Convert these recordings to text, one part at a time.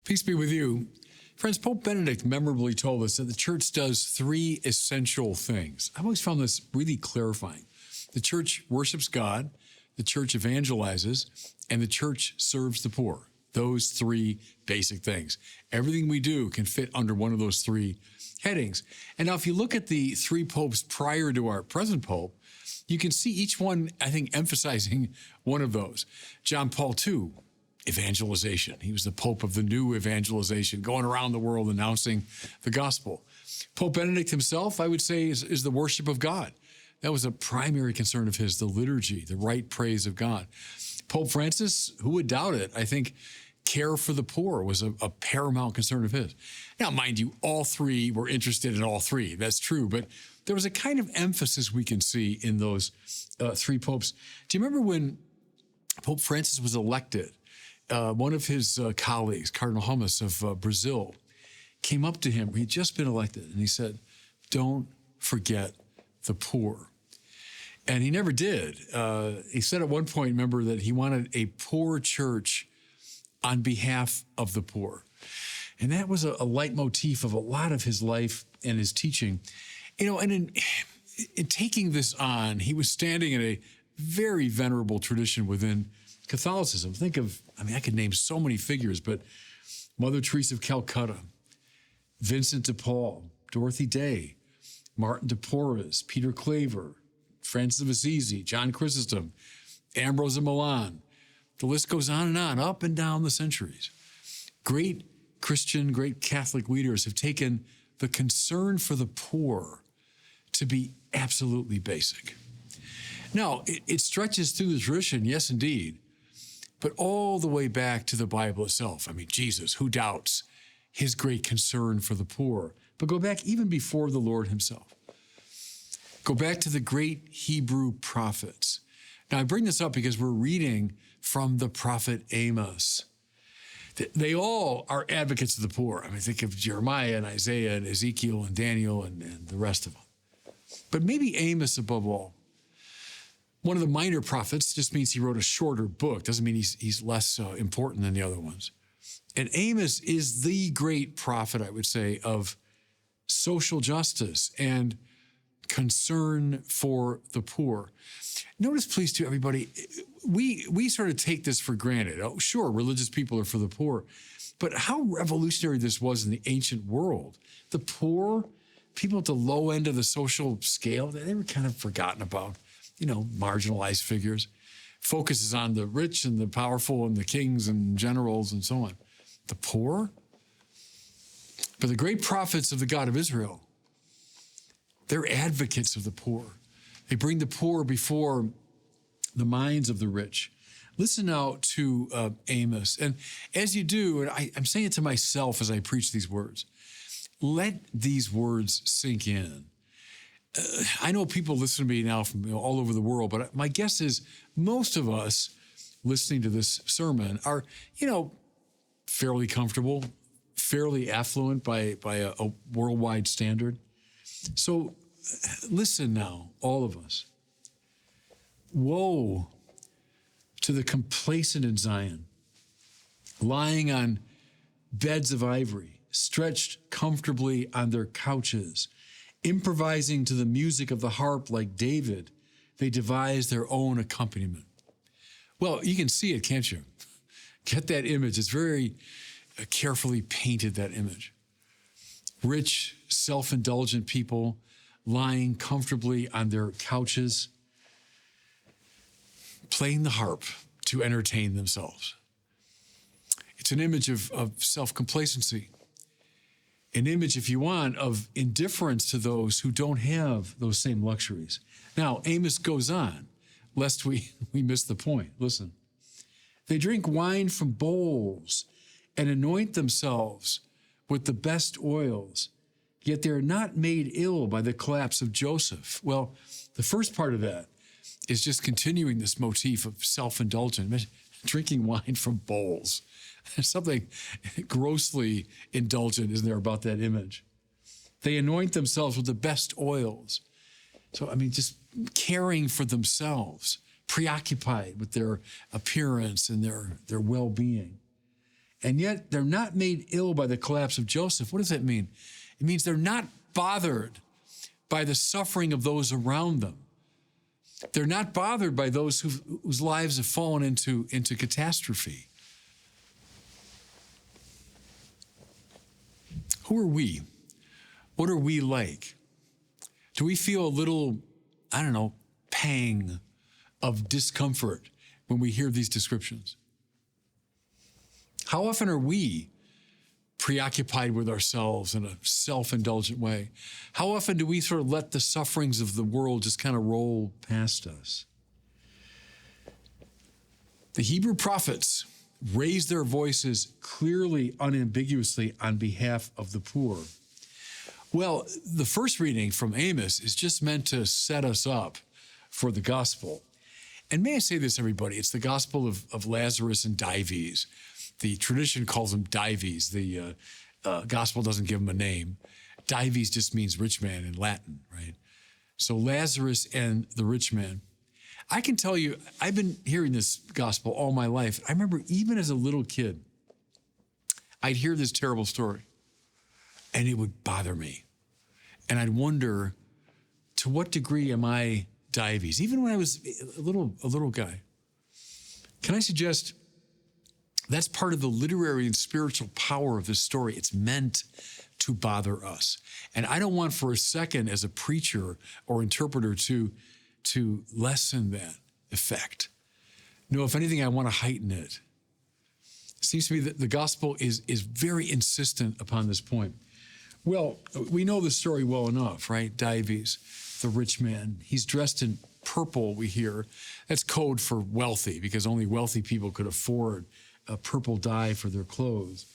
Peace be with you. Friends, Pope Benedict memorably told us that the church does three essential things. I've always found this really clarifying. The church worships God, the church evangelizes, and the church serves the poor. Those three basic things. Everything we do can fit under one of those three headings. And now if you look at the three popes prior to our present pope, you can see each one, I think, emphasizing one of those. John Paul II, evangelization. He was the Pope of the new evangelization, going around the world announcing the gospel. Pope Benedict himself, I would say, is the worship of God. That was a primary concern of his, the liturgy, the right praise of God. Pope Francis, who would doubt it? I think care for the poor was a paramount concern of his. Now, mind you, all three were interested in all three. That's true. But there was a kind of emphasis we can see in those three popes. Do you remember when Pope Francis was elected? One of his colleagues, Cardinal Amos of Brazil, came up to him. He'd just been elected, and he said, "Don't forget the poor." And he never did. He said at one point, remember, that he wanted a poor church on behalf of the poor. And that was a leitmotif of a lot of his life and his teaching. You know, and in taking this on, he was standing in a very venerable tradition within Catholicism. Think of, I could name so many figures, but Mother Teresa of Calcutta, Vincent de Paul, Dorothy Day, Martin de Porres, Peter Claver, Francis of Assisi, John Chrysostom, Ambrose of Milan. The list goes on, up and down the centuries. Great Christian, great Catholic leaders have taken the concern for the poor to be absolutely basic. Now, it stretches through the tradition, yes, indeed, but all the way back to the Bible itself. Jesus, who doubts his great concern for the poor? But go back even before the Lord himself. Go back to the great Hebrew prophets. Now, I bring this up because we're reading from the prophet Amos. They all are advocates of the poor. Think of Jeremiah and Isaiah and Ezekiel and Daniel and the rest of them. But maybe Amos above all. One of the minor prophets just means he wrote a shorter book. Doesn't mean he's less important than the other ones. And Amos is the great prophet, I would say, of social justice and concern for the poor. Notice, please, too, everybody, we sort of take this for granted. Oh, sure, religious people are for the poor. But how revolutionary this was in the ancient world. The poor, people at the low end of the social scale, they were kind of forgotten about. Marginalized figures. Focuses on the rich and the powerful and the kings and generals and so on. The poor? But the great prophets of the God of Israel, they're advocates of the poor. They bring the poor before the minds of the rich. Listen now to Amos. And as you do, and I'm saying it to myself as I preach these words, let these words sink in. I know people listen to me now from all over the world, but my guess is most of us listening to this sermon are, fairly comfortable, fairly affluent by a worldwide standard. So listen now, all of us. Woe to the complacent in Zion, lying on beds of ivory, stretched comfortably on their couches, improvising to the music of the harp like David, they devise their own accompaniment. Well, you can see it, can't you? Get that image. It's very carefully painted, that image. Rich, self-indulgent people lying comfortably on their couches, playing the harp to entertain themselves. It's an image of self-complacency. An image, if you want, of indifference to those who don't have those same luxuries. Now, Amos goes on, lest we miss the point. Listen. They drink wine from bowls and anoint themselves with the best oils, yet they're not made ill by the collapse of Joseph. Well, the first part of that is just continuing this motif of self-indulgence, drinking wine from bowls. There's something grossly indulgent, isn't there, about that image? They anoint themselves with the best oils. So, just caring for themselves, preoccupied with their appearance and their well-being. And yet they're not made ill by the collapse of Joseph. What does that mean? It means they're not bothered by the suffering of those around them. They're not bothered by those whose lives have fallen into catastrophe. Who are we? What are we like? Do we feel a little, pang of discomfort when we hear these descriptions? How often are we preoccupied with ourselves in a self-indulgent way? How often do we sort of let the sufferings of the world just kind of roll past us? The Hebrew prophets raised their voices clearly, unambiguously on behalf of the poor. Well, the first reading from Amos is just meant to set us up for the gospel. And may I say this, everybody, it's the gospel of Lazarus and Dives. The tradition calls him Dives. The gospel doesn't give him a name. Dives just means rich man in Latin, right? So Lazarus and the rich man. I can tell you, I've been hearing this gospel all my life. I remember even as a little kid, I'd hear this terrible story, and it would bother me. And I'd wonder, to what degree am I Dives? Even when I was a little guy. Can I suggest that's part of the literary and spiritual power of this story? It's meant to bother us. And I don't want for a second as a preacher or interpreter to lessen that effect. No, if anything, I want to heighten it. It seems to me that the gospel is very insistent upon this point. Well, we know the story well enough, right? Dives, the rich man. He's dressed in purple, we hear. That's code for wealthy, because only wealthy people could afford a purple dye for their clothes.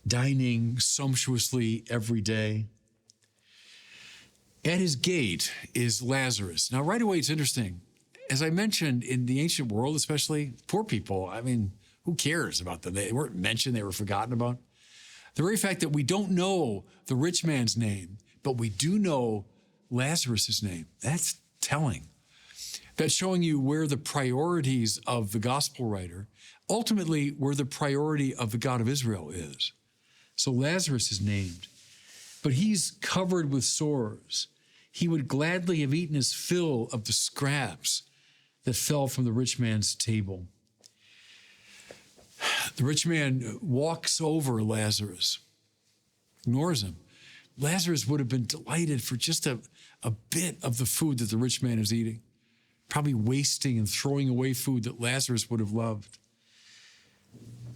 Dining sumptuously every day. At his gate is Lazarus. Now, right away, it's interesting. As I mentioned, in the ancient world, especially poor people, who cares about them? They weren't mentioned, they were forgotten about. The very fact that we don't know the rich man's name, but we do know Lazarus' name, that's telling. That's showing you where the priorities of the gospel writer, ultimately where the priority of the God of Israel is. So Lazarus is named, but he's covered with sores. He would gladly have eaten his fill of the scraps that fell from the rich man's table. The rich man walks over Lazarus, ignores him. Lazarus would have been delighted for just a bit of the food that the rich man is eating, probably wasting and throwing away food that Lazarus would have loved.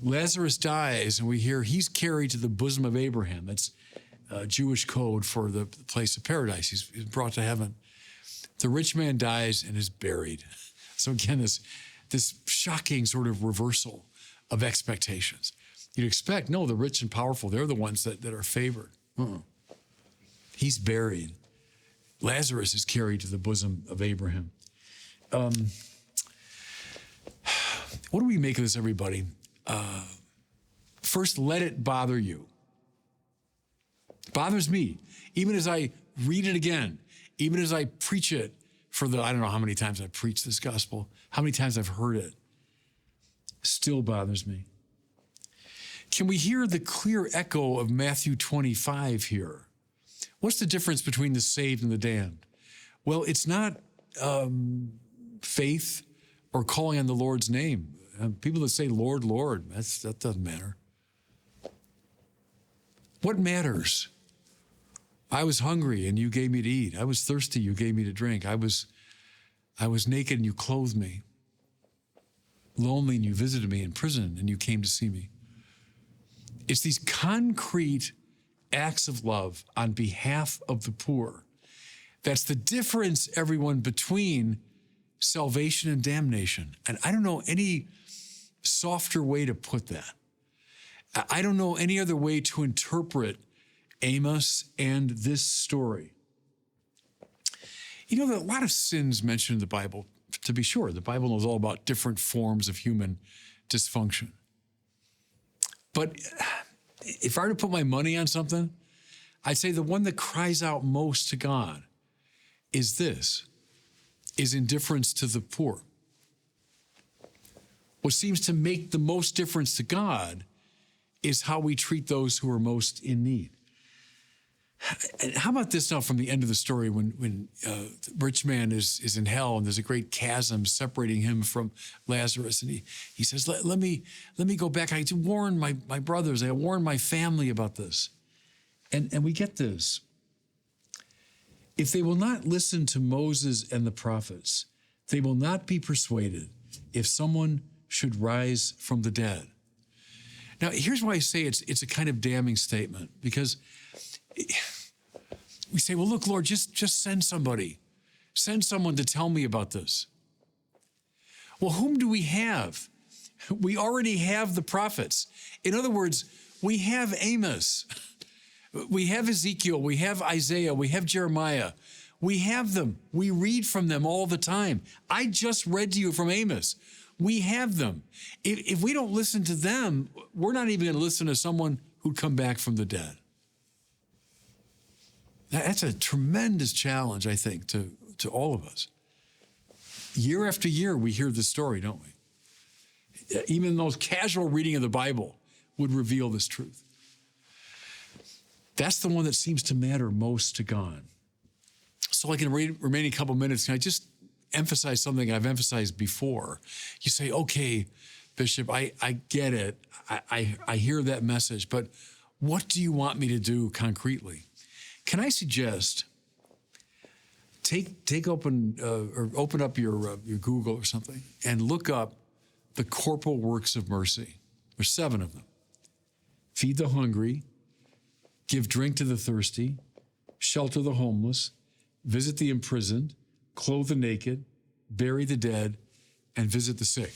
Lazarus dies, and we hear he's carried to the bosom of Abraham. That's Jewish code for the place of paradise. He's brought to heaven. The rich man dies and is buried. So again, this shocking sort of reversal of expectations. You'd expect, no, the rich and powerful, they're the ones that are favored. He's buried. Lazarus is carried to the bosom of Abraham. What do we make of this, everybody? First, let it bother you. It bothers me. Even as I read it again, even as I preach it I don't know how many times I've preached this gospel, how many times I've heard it, still bothers me. Can we hear the clear echo of Matthew 25 here? What's the difference between the saved and the damned? Well, it's not faith or calling on the Lord's name. People that say, Lord, Lord, that doesn't matter. What matters? I was hungry and you gave me to eat. I was thirsty, you gave me to drink. I was naked and you clothed me. Lonely and you visited me. In prison and you came to see me. It's these concrete acts of love on behalf of the poor. That's the difference, everyone, between salvation and damnation. And I don't know any softer way to put that. I don't know any other way to interpret Amos and this story. You know, there are a lot of sins mentioned in the Bible. To be sure, the Bible knows all about different forms of human dysfunction. But if I were to put my money on something, I'd say the one that cries out most to God is indifference to the poor. What seems to make the most difference to God is how we treat those who are most in need. And how about this now from the end of the story when the rich man is in hell and there's a great chasm separating him from Lazarus. And he says, let me go back. I warned my brothers. I warned my family about this. And we get this. If they will not listen to Moses and the prophets, they will not be persuaded if someone should rise from the dead. Now, here's why I say it's a kind of damning statement, because we say, well, look, Lord, just send somebody. Send someone to tell me about this. Well, whom do we have? We already have the prophets. In other words, we have Amos. We have Ezekiel. We have Isaiah. We have Jeremiah. We have them. We read from them all the time. I just read to you from Amos. We have them. If we don't listen to them, we're not even going to listen to someone who'd come back from the dead. That's a tremendous challenge, I think, to all of us. Year after year, we hear this story, don't we? Even those casual reading of the Bible would reveal this truth. That's the one that seems to matter most to God. So like in the remaining couple minutes, can I just emphasize something I've emphasized before? You say, okay, Bishop, I get it. I hear that message, but what do you want me to do concretely? Can I suggest open up your Google or something and look up the corporal works of mercy. There's 7 of them. Feed the hungry, give drink to the thirsty, shelter the homeless, visit the imprisoned, clothe the naked, bury the dead, and visit the sick.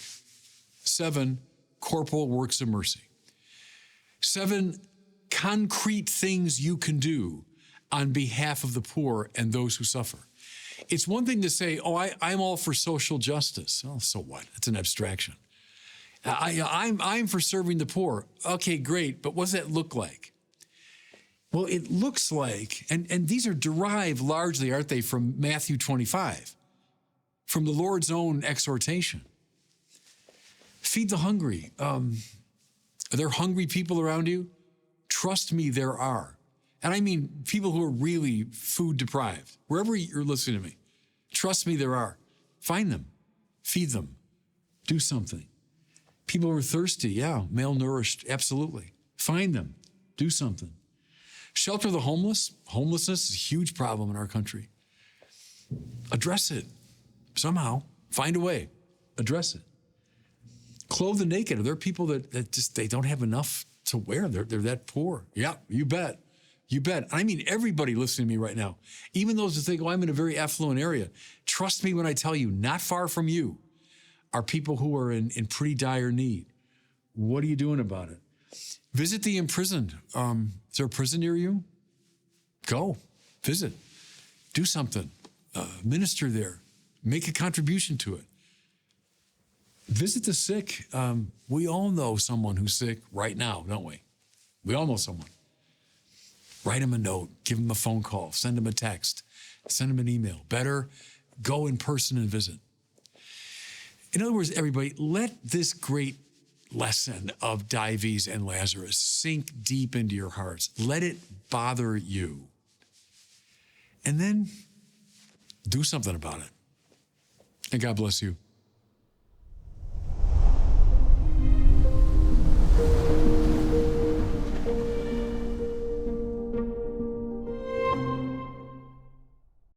7 corporal works of mercy. 7 concrete things you can do on behalf of the poor and those who suffer. It's one thing to say, oh, I'm all for social justice. Oh, so what? It's an abstraction. I'm for serving the poor. Okay, great, but what does that look like? Well, it looks like, and these are derived largely, aren't they, from Matthew 25, from the Lord's own exhortation. Feed the hungry. Are there hungry people around you? Trust me, there are. And I mean people who are really food deprived. Wherever you're listening to me, trust me, there are. Find them. Feed them. Do something. People who are thirsty, yeah, malnourished, absolutely. Find them. Do something. Shelter the homeless. Homelessness is a huge problem in our country. Address it somehow. Find a way. Address it. Clothe the naked. Are there people that just, they don't have enough to wear? They're that poor. Yeah, you bet. You bet. I mean, everybody listening to me right now, even those who think, oh, I'm in a very affluent area. Trust me when I tell you, not far from you are people who are in pretty dire need. What are you doing about it? Visit the imprisoned. Is there a prison near you? Go. Visit. Do something. Minister there. Make a contribution to it. Visit the sick. We all know someone who's sick right now, don't we? We all know someone. Write them a note. Give them a phone call. Send them a text. Send them an email. Better, go in person and visit. In other words, everybody, let this great lesson of Dives and Lazarus sink deep into your hearts. Let it bother you. And then do something about it. And God bless you.